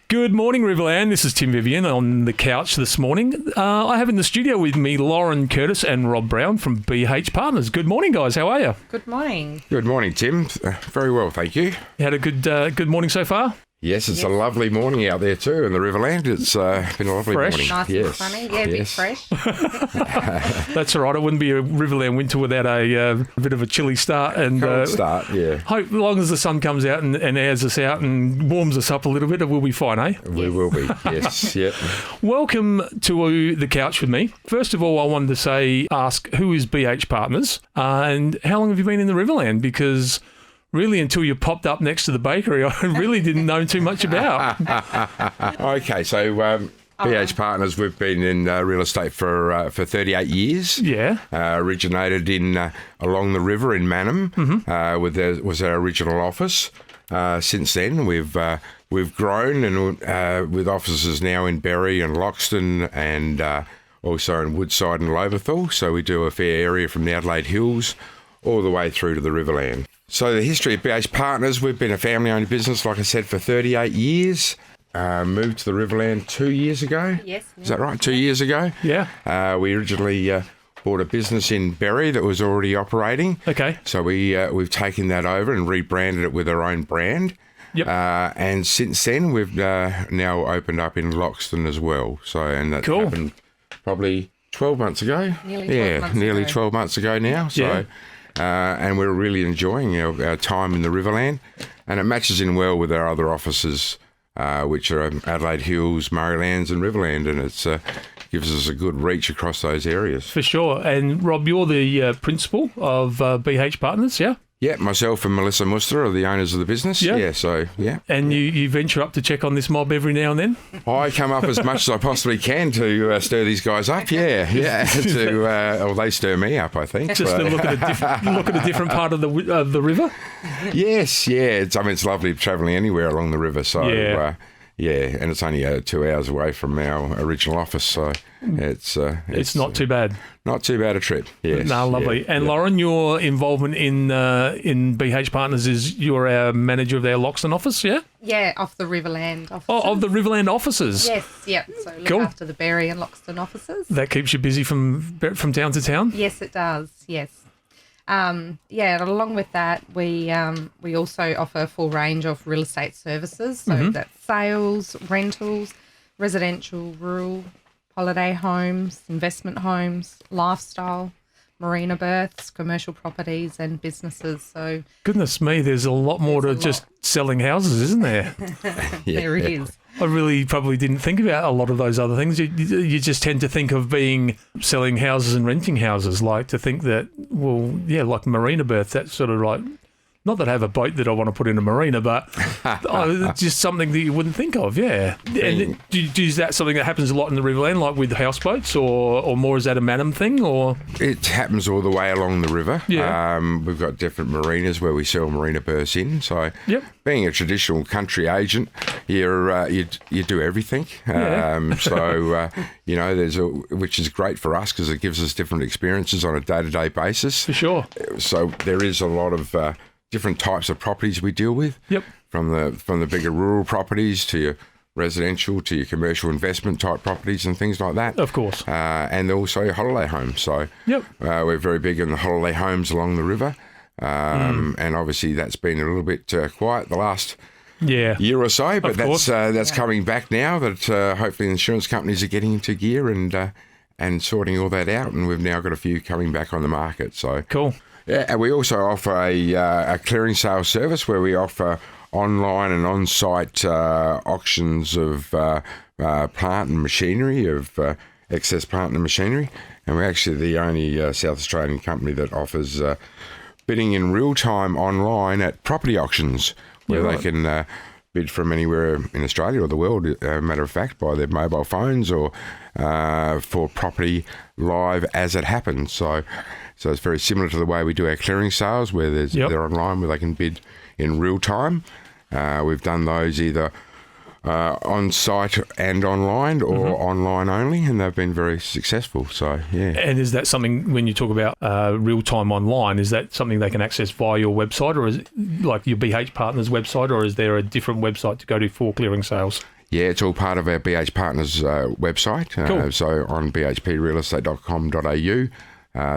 Good morning, Riverland. This is Tim Vivian on the couch this morning. I have in the studio with me Lauren Curtis and Rob Brown from BH Partners. Good morning, guys. How are you? Good morning. Good morning, Tim. Very well, thank you. You had a good morning so far? Yes, it's a lovely morning out there too in the Riverland. It's been a lovely Fresh. morning. Nice and sunny. Yeah, a bit fresh. That's all right. It wouldn't be a Riverland winter without a bit of a chilly start. And Cold start, yeah. Hope as long as the sun comes out and airs us out and warms us up a little bit, we'll be fine, eh? We will be, yes. Yep. Welcome to the couch with me. First of all, I wanted to ask who is BH Partners and how long have you been in the Riverland? Because really, until you popped up next to the bakery, I really didn't know too much about. Okay, so BH Partners, we've been in real estate for 38 years. Yeah. Originated in along the river in Mannum, was our original office. Since then, we've grown and with offices now in Berry and Loxton and also in Woodside and Loberthal. So we do a fair area from the Adelaide Hills all the way through to the Riverland. So the history of BH Partners, we've been a family-owned business, like I said, for 38 years. Moved to the Riverland 2 years ago. Yes. Is that right? 2 years ago? Yeah. We originally bought a business in Berry that was already operating. Okay. So we've taken that over and rebranded it with our own brand. Yep. And since then, we've now opened up in Loxton as well. So and that Cool. happened probably 12 months ago. Nearly 12 months ago now. So. Yeah. And we're really enjoying our time in the Riverland, and it matches in well with our other offices, which are Adelaide Hills, Murraylands and Riverland, and it gives us a good reach across those areas. For sure. And Rob, you're the principal of BH Partners, yeah? Yeah, myself and Melissa Muster are the owners of the business. Yeah. And you venture up to check on this mob every now and then? I come up as much as I possibly can to stir these guys up. Yeah. They stir me up, I think. Just to look at a different part of the river? Yes, yeah. It's lovely travelling anywhere along the river. So and it's only 2 hours away from our original office, so it's not too bad. Not too bad a trip. Yes. No, lovely. Yeah, and Lauren, your involvement in BH Partners is you're our manager of our Loxton office, yeah? Yeah, off the Riverland offices. Oh, of the Riverland offices. Yes, yep. So look Cool. after the Berry and Loxton offices. That keeps you busy from town to town? Yes, it does. Yes. And along with that, we also offer a full range of real estate services. So that's sales, rentals, residential, rural, holiday homes, investment homes, lifestyle, marina berths, commercial properties and businesses. So Goodness me, there's a lot more to just selling houses, isn't there? there it is. I really probably didn't think about a lot of those other things. You just tend to think of being selling houses and renting houses, like to think that, well, yeah, like marina berth, that's sort of like, not that I have a boat that I want to put in a marina, but it's just something that you wouldn't think of, yeah. And is that something that happens a lot in the Riverland, like with houseboats, or more is that a Mannum thing, or? It happens all the way along the river. Yeah. We've got different marinas where we sell marina berths in. So, being a traditional country agent, you do everything. Yeah. Which is great for us because it gives us different experiences on a day-to-day basis. For sure. So there is a lot of different types of properties we deal with. Yep. From the bigger rural properties to your residential to your commercial investment type properties and things like that. Of course. And also holiday homes. So we're very big in the holiday homes along the river. And obviously that's been a little bit quiet the last year or so, but that's coming back now that hopefully insurance companies are getting into gear and sorting all that out, and we've now got a few coming back on the market. So cool. Yeah, and we also offer a clearing sales service where we offer online and on-site auctions of plant and machinery, of excess plant and machinery. And we're actually the only South Australian company that offers bidding in real time online at property auctions, where they can bid from anywhere in Australia or the world, matter of fact, by their mobile phones or for property live as it happens. So it's very similar to the way we do our clearing sales, where they're online, where they can bid in real time. We've done those either on site and online, or online only, and they've been very successful. So yeah. And is that something, when you talk about real time online, is that something they can access via your website, or is it like your BH Partners website, or is there a different website to go to for clearing sales? Yeah, it's all part of our BH Partners website. Cool. So on bhprealestate.com.au,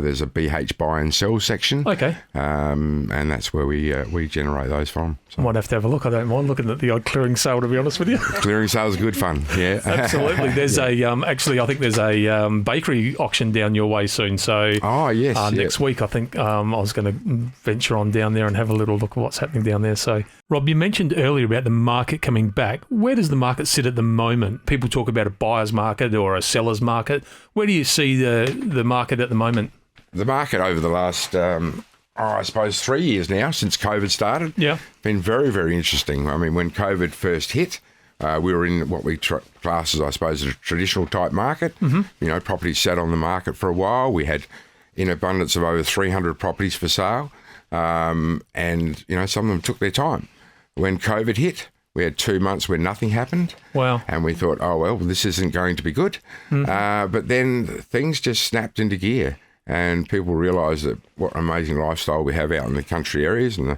there's a BH buy and sell section. Okay. And that's where we generate those from. I might have to have a look. I don't mind looking at the odd clearing sale, to be honest with you. Clearing sales are good fun. Yeah, Absolutely. There's actually, I think there's a bakery auction down your way soon. So next week, I think I was going to venture on down there and have a little look at what's happening down there. So, Rob, you mentioned earlier about the market coming back. Where does the market sit at the moment? People talk about a buyer's market or a seller's market. Where do you see the market at the moment? The market over the last, I suppose, 3 years now since COVID started, been very, very interesting. I mean, when COVID first hit, we were in what we class as, I suppose, a traditional type market. You know, properties sat on the market for a while. We had in abundance of over 300 properties for sale, and, you know, some of them took their time. When COVID hit, we had 2 months where nothing happened. Wow. And we thought, oh, well, this isn't going to be good. But then things just snapped into gear. And people realise that what an amazing lifestyle we have out in the country areas and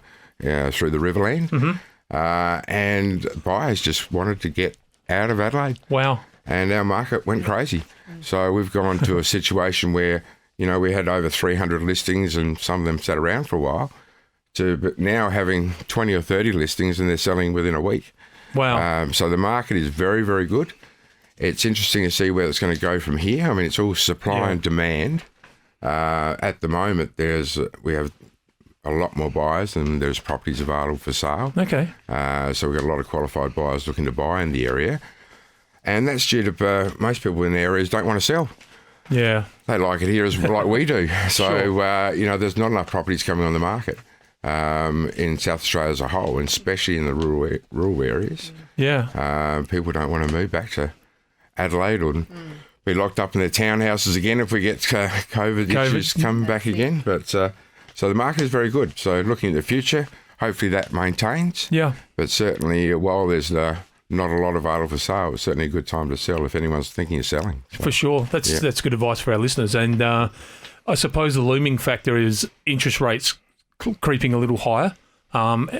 through the Riverland. And buyers just wanted to get out of Adelaide. Wow. And our market went crazy. So we've gone to a situation where, you know, we had over 300 listings and some of them sat around for a while, to now having 20 or 30 listings and they're selling within a week. Wow. So the market is very, very good. It's interesting to see where it's going to go from here. I mean, it's all supply and demand. At the moment, we have a lot more buyers than there's properties available for sale. Okay. So we've got a lot of qualified buyers looking to buy in the area. And that's due to most people in the areas don't want to sell. Yeah. They like it here as like we do. So, you know, there's not enough properties coming on the market in South Australia as a whole, and especially in the rural areas. Yeah. People don't want to move back to Adelaide or be locked up in their townhouses again if we get COVID issues come back again. But so the market is very good. So looking at the future, hopefully that maintains. Yeah. But certainly while there's not a lot available for sale, it's certainly a good time to sell if anyone's thinking of selling. So, for sure. That's good advice for our listeners. And I suppose the looming factor is interest rates creeping a little higher.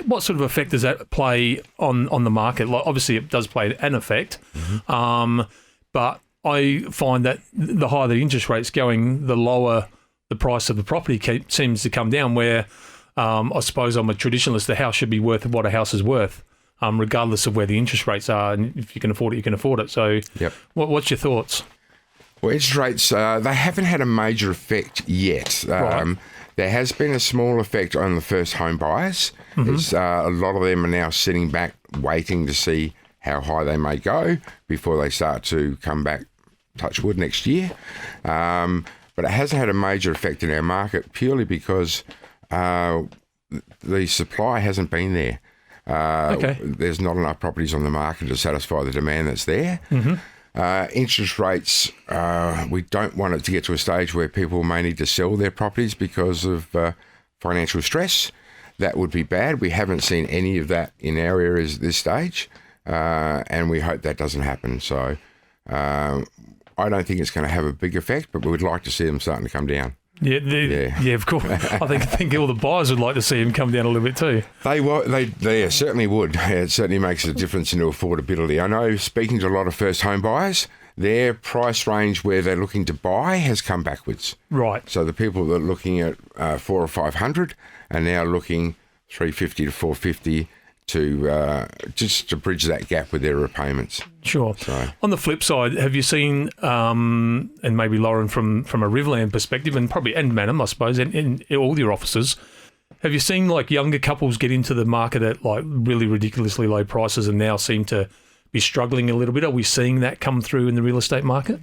What sort of effect does that play on the market? Like, obviously, it does play an effect. But I find that the higher the interest rate's going, the lower the price of the property seems to come down, where I suppose I'm a traditionalist. The house should be worth what a house is worth, regardless of where the interest rates are. And if you can afford it, you can afford it. So what's your thoughts? Well, interest rates, they haven't had a major effect yet. Right. There has been a small effect on the first home buyers. It's, a lot of them are now sitting back waiting to see how high they may go before they start to come back, touch wood, next year. But it hasn't had a major effect in our market purely because the supply hasn't been there. There's not enough properties on the market to satisfy the demand that's there. Interest rates, we don't want it to get to a stage where people may need to sell their properties because of financial stress. That would be bad. We haven't seen any of that in our areas at this stage. And we hope that doesn't happen. So I don't think it's going to have a big effect, but we would like to see them starting to come down. Yeah, of course. I think all the buyers would like to see them come down a little bit too. They certainly would. It certainly makes a difference in affordability. I know, speaking to a lot of first home buyers, their price range where they're looking to buy has come backwards. Right. So the people that are looking at 400 or 500 are now looking 350 to 450 to just to bridge that gap with their repayments. Sure. So. On the flip side, have you seen, and maybe Lauren from a Riverland perspective, and probably and Madam, I suppose, in all your offices, have you seen like younger couples get into the market at like really ridiculously low prices and now seem to be struggling a little bit? Are we seeing that come through in the real estate market?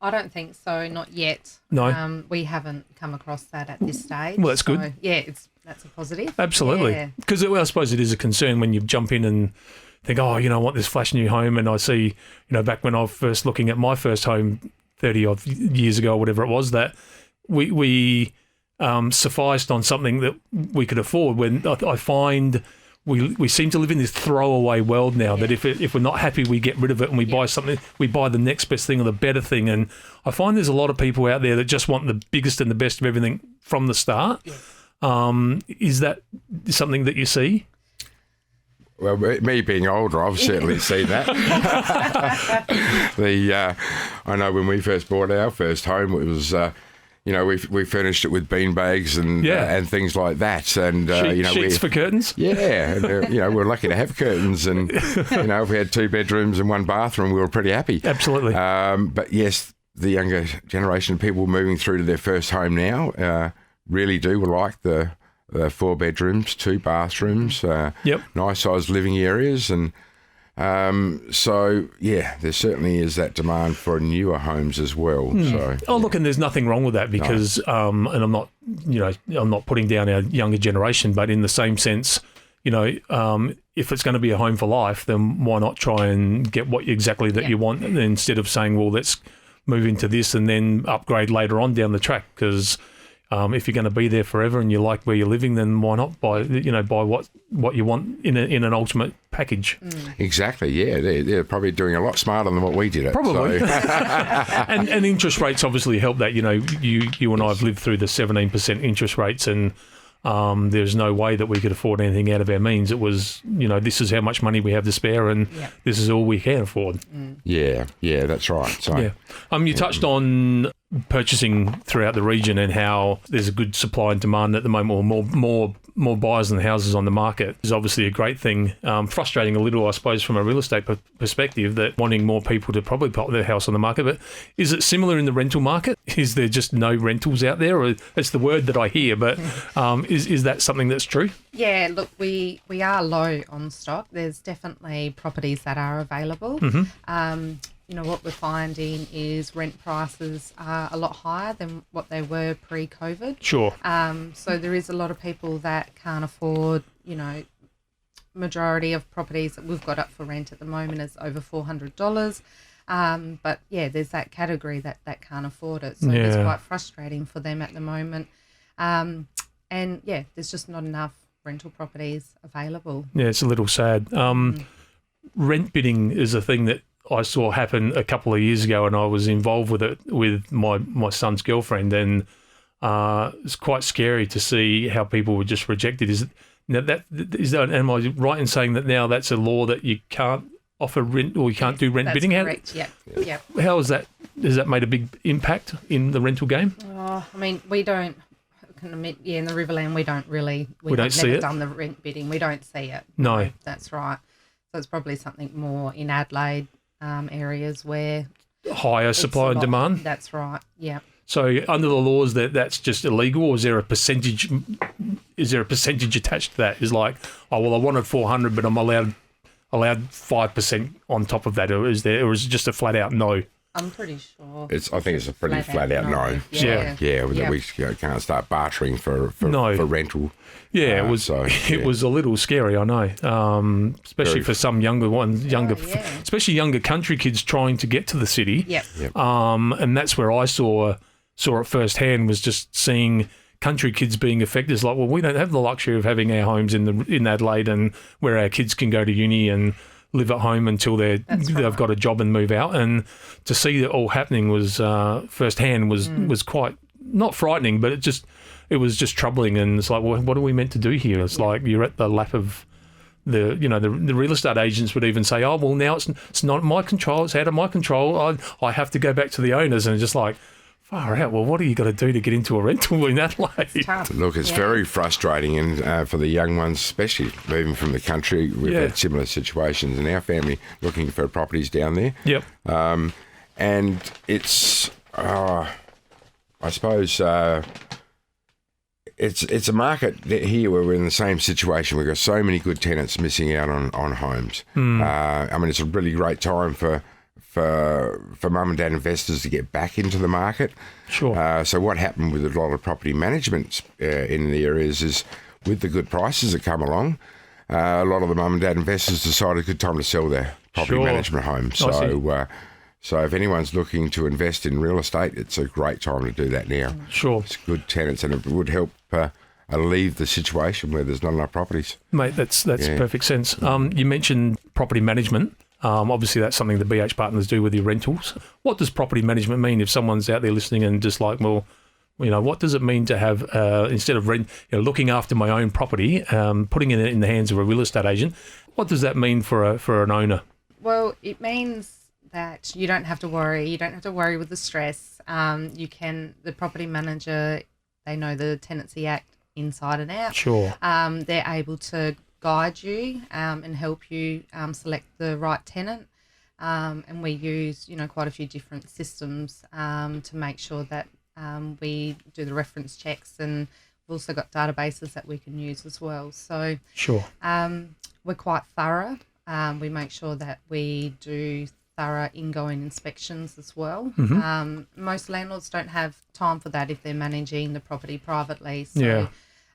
I don't think so, not yet. No. We haven't come across that at this stage. Well, that's good. Yeah, that's a positive. Absolutely. Because I suppose it is a concern when you jump in and think, oh, you know, I want this flash new home. And I see, you know, back when I was first looking at my first home 30 odd years ago, or whatever it was, that we sufficed on something that we could afford. When I find we seem to live in this throwaway world now, that if we're not happy, we get rid of it and we buy something, we buy the next best thing or the better thing. And I find there's a lot of people out there that just want the biggest and the best of everything from the start. Is that something that you see? Well, me being older, I've certainly seen that. I know when we first bought our first home, it was, we furnished it with bean bags and things like that. And sheets for curtains. Yeah, and, we're lucky to have curtains, and if we had 2 bedrooms and 1 bathroom, we were pretty happy. Absolutely. But yes, the younger generation of people moving through to their first home now really do like the 4 bedrooms, 2 bathrooms, nice sized living areas, and there certainly is that demand for newer homes as well. Look, and there's nothing wrong with that because, and I'm not, I'm not putting down our younger generation, but in the same sense, if it's going to be a home for life, then why not try and get what exactly that you want, instead of saying, well, let's move into this and then upgrade later on down the track, because if you're going to be there forever and you like where you're living, then why not buy what you want in an ultimate package? Exactly. Yeah, they're probably doing a lot smarter than what we did. Probably. and interest rates obviously help that. You and I have lived through the 17% interest rates, and there's no way that we could afford anything out of our means. It was, this is how much money we have to spare, and this is all we can afford. Yeah, that's right. So, you touched on purchasing throughout the region and how there's a good supply and demand at the moment, or more buyers than houses on the market is obviously a great thing. Frustrating a little, I suppose, from a real estate perspective, that wanting more people to probably put their house on the market. But is it similar in the rental market? Is there just no rentals out there? Or it's the word that I hear, but is that something that's true? Yeah, look, we are low on stock. There's definitely properties that are available. What we're finding is rent prices are a lot higher than what they were pre-COVID. Sure. So there is a lot of people that can't afford, majority of properties that we've got up for rent at the moment is over $400. But there's that category that can't afford it. So it's quite frustrating for them at the moment. There's just not enough rental properties available. Yeah, it's a little sad. Rent bidding is a thing that I saw happen a couple of years ago, and I was involved with it with my son's girlfriend, and it's quite scary to see how people were just rejected. Am I right in saying that now that's a law that you can't offer rent, or you can't do rent bidding? Correct. Yeah. How is that? Has that made a big impact in the rental game? We don't. I can admit, in the Riverland, we don't really. We've never done the rent bidding. We don't see it. No, that's right. So it's probably something more in Adelaide. Areas where higher supply and demand. That's right. Yeah. So under the laws, that's just illegal, or is there a percentage? Is there a percentage attached to that? Is like, I wanted 400, but I'm allowed 5% on top of that, or is it just a flat out no? I'm pretty sure. I think it's a pretty flat out no. Yeah. We can't start bartering for rental. Yeah, it was a little scary, I know, especially for some younger ones, especially younger country kids trying to get to the city. Yep. And that's where I saw it firsthand, was just seeing country kids being affected. It's like, well, we don't have the luxury of having our homes in Adelaide, and where our kids can go to uni and live at home until they've got a job and move out. And to see that all happening was firsthand was quite not frightening, but it was just troubling. And it's like, well, what are we meant to do here? It's like you're at the lap of the real estate agents would even say, oh, well, now it's not my control, it's out of my control. I have to go back to the owners. And it's just like, far out. Well, what are you got to do to get into a rental in Adelaide? Look, it's very frustrating, and for the young ones, especially moving from the country, we've had similar situations in our family looking for properties down there. Yep. And it's, I suppose, it's a market here where we're in the same situation. We've got so many good tenants missing out on homes. It's a really great time for mum and dad investors to get back into the market. Sure. So what happened with a lot of property management in the areas is, with the good prices that come along, a lot of the mum and dad investors decided good time to sell their property management home. So if anyone's looking to invest in real estate, it's a great time to do that now. Sure. It's good tenants, and it would help alleviate the situation where there's not enough properties. Mate, that's perfect sense. You mentioned property management. Obviously, that's something the BH partners do with your rentals. What does property management mean if someone's out there listening and just like, well, what does it mean to have, instead of looking after my own property, putting it in the hands of a real estate agent, What does that mean for an owner? Well, it means that you don't have to worry. You don't have to worry with the stress. The property manager, they know the Tenancy Act inside and out. Sure. They're able to guide you and help you select the right tenant. And we use, quite a few different systems to make sure that we do the reference checks, and we've also got databases that we can use as well. So sure. We're quite thorough. We make sure that we do thorough ingoing inspections as well. Mm-hmm. Most landlords don't have time for that if they're managing the property privately. So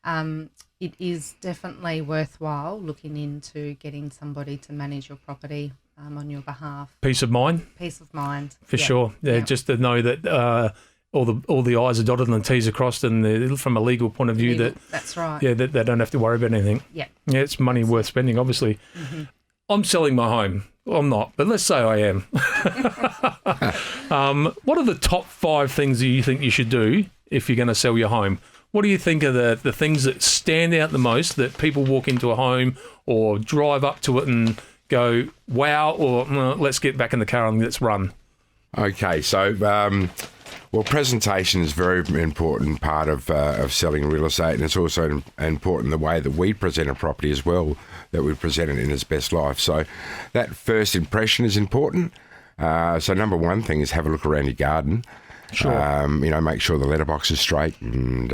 it is definitely worthwhile looking into getting somebody to manage your property on your behalf. Peace of mind? Peace of mind. For sure. Yeah, just to know that all the I's are dotted and the T's are crossed, and from a legal point of view that's right. Yeah, that they don't have to worry about anything. Yeah. Yeah, it's money worth spending, obviously. Mm-hmm. I'm selling my home. Well, I'm not, but let's say I am. What are the top 5 things that you think you should do if you're going to sell your home? What do you think are the things that stand out the most, that people walk into a home or drive up to it and go, wow, or let's get back in the car and let's run? Okay, so presentation is a very important part of selling real estate, and it's also important the way that we present a property as well, that we present it in its best life. So that first impression is important. So number one thing is have a look around your garden. Sure. Make sure the letterbox is straight, and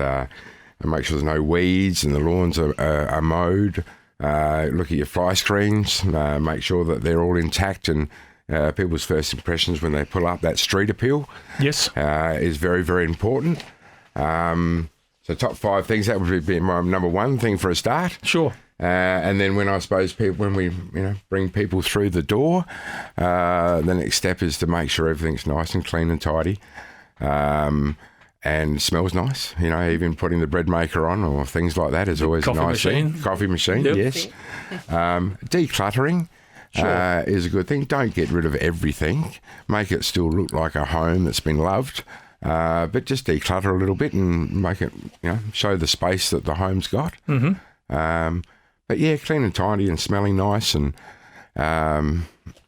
make sure there's no weeds and the lawns are mowed. Look at your fly screens. Make sure that they're all intact, and people's first impressions when they pull up, that street appeal, yes, is very, very important. So top 5 things, that would be my number one thing for a start. Sure. And then when we bring people through the door, the next step is to make sure everything's nice and clean and tidy, and smells nice. Even putting the bread maker on or things like that is always a nice thing. Coffee machine, yep. Yes. Decluttering. Sure. Is a good thing. Don't get rid of everything. Make it still look like a home that's been loved, but just declutter a little bit and make it, show the space that the home's got. Mm-hmm. But yeah, clean and tidy and smelling nice and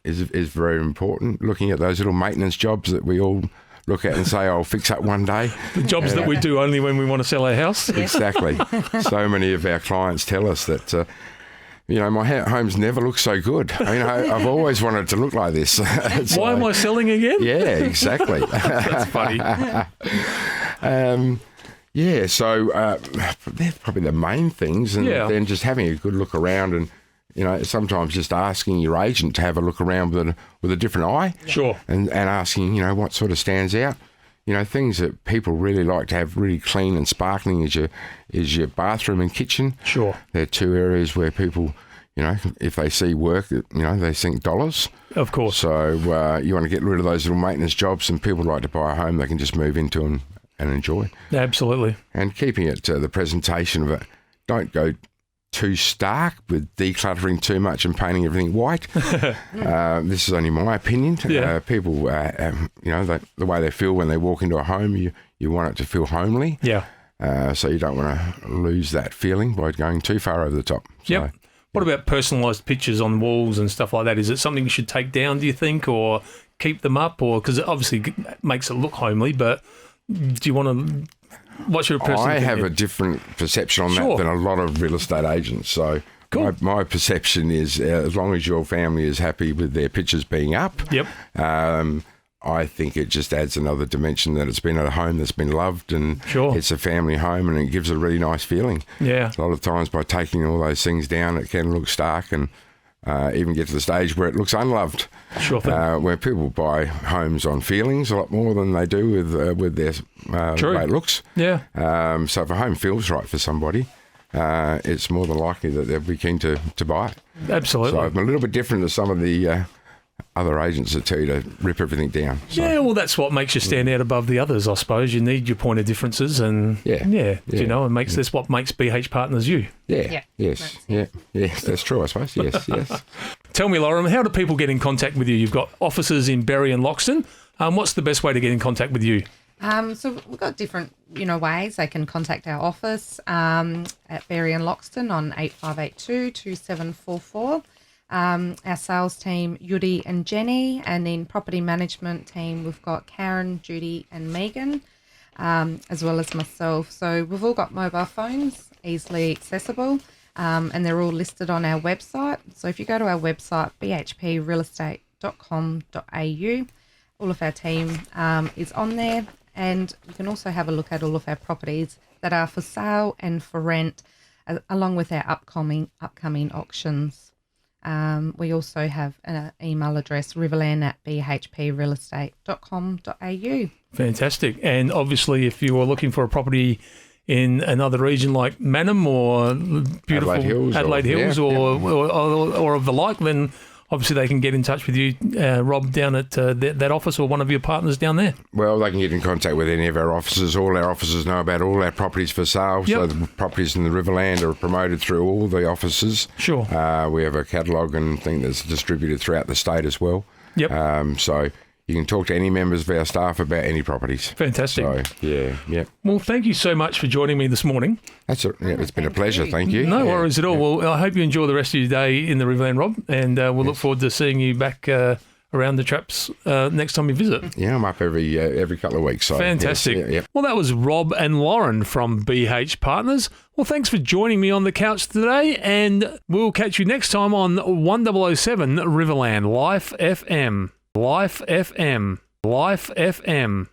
is very important. Looking at those little maintenance jobs that we all look at and say, I'll fix up one day. The jobs that we do only when we want to sell our house. Exactly. So many of our clients tell us that, my home's never looked so good. I've always wanted it to look like this. Why am I selling again? Yeah, exactly. That's funny. So they're probably the main things, and then just having a good look around, and sometimes just asking your agent to have a look around with a different eye. Sure. And asking, what sort of stands out. Things that people really like to have really clean and sparkling is your bathroom and kitchen. Sure. They're 2 areas where people, if they see work, they think dollars. Of course. So you want to get rid of those little maintenance jobs, and people like to buy a home they can just move into and enjoy. Absolutely. And keeping it to the presentation of it. Don't go too stark with decluttering too much and painting everything white. This is only my opinion. Yeah. People, the way they feel when they walk into a home, you want it to feel homely. Yeah. So you don't want to lose that feeling by going too far over the top. Yep. What about personalised pictures on walls and stuff like that? Is it something you should take down, do you think, or keep them up? Or because it obviously makes it look homely, but do you want to... What's your personal I opinion? have a different perception on that than a lot of real estate agents. So cool. my perception is as long as your family is happy with their pictures being up, yep. I think it just adds another dimension that it's been a home that's been loved, and sure. It's a family home, and it gives a really nice feeling. Yeah. A lot of times by taking all those things down, it can look stark and even get to the stage where it looks unloved. Sure thing. Where people buy homes on feelings a lot more than they do with their way it looks. Yeah. So if a home feels right for somebody, it's more than likely that they'll be keen to buy it. Absolutely. So I'm a little bit different to some of the other agents that tell you to rip everything down. So. Yeah, well, that's what makes you stand out above the others, I suppose. You need your point of differences, and and makes this what makes BH Partners you. Yeah. Yes. Yeah. Yes. That's true, I suppose. Yes. Yes. Tell me, Lauren, how do people get in contact with you? You've got offices in Berry and Loxton. What's the best way to get in contact with you? So we've got different, ways. They can contact our office at Berry and Loxton on 8582 2744. Our sales team, Yudi and Jenny, and then property management team, we've got Karen, Judy and Megan, as well as myself. So we've all got mobile phones, easily accessible, and they're all listed on our website. So if you go to our website, bhprealestate.com.au, all of our team is on there, and you can also have a look at all of our properties that are for sale and for rent, along with our upcoming auctions. We also have an email address, riverland@bhprealestate.com.au. Fantastic. And obviously, if you are looking for a property in another region like Mannum or beautiful Adelaide Hills or of the like, then obviously they can get in touch with you, Rob, down at that office or one of your partners down there. Well, they can get in contact with any of our offices. All our offices know about all our properties for sale. Yep. So the properties in the Riverland are promoted through all the offices. Sure. We have a catalogue and thing that's distributed throughout the state as well. Yep. So you can talk to any members of our staff about any properties. Fantastic. So, yeah. Well, thank you so much for joining me this morning. That's it. Yeah, it's been a pleasure. Thank you. No worries at all. Well, I hope you enjoy the rest of your day in the Riverland, Rob, and we'll look forward to seeing you back around the traps next time you visit. Yeah, I'm up every couple of weeks. So, Fantastic. Yes, yeah. Well, that was Rob and Lauren from BH Partners. Well, thanks for joining me on the couch today, and we'll catch you next time on 1007 Riverland Life FM. Life FM. Life FM.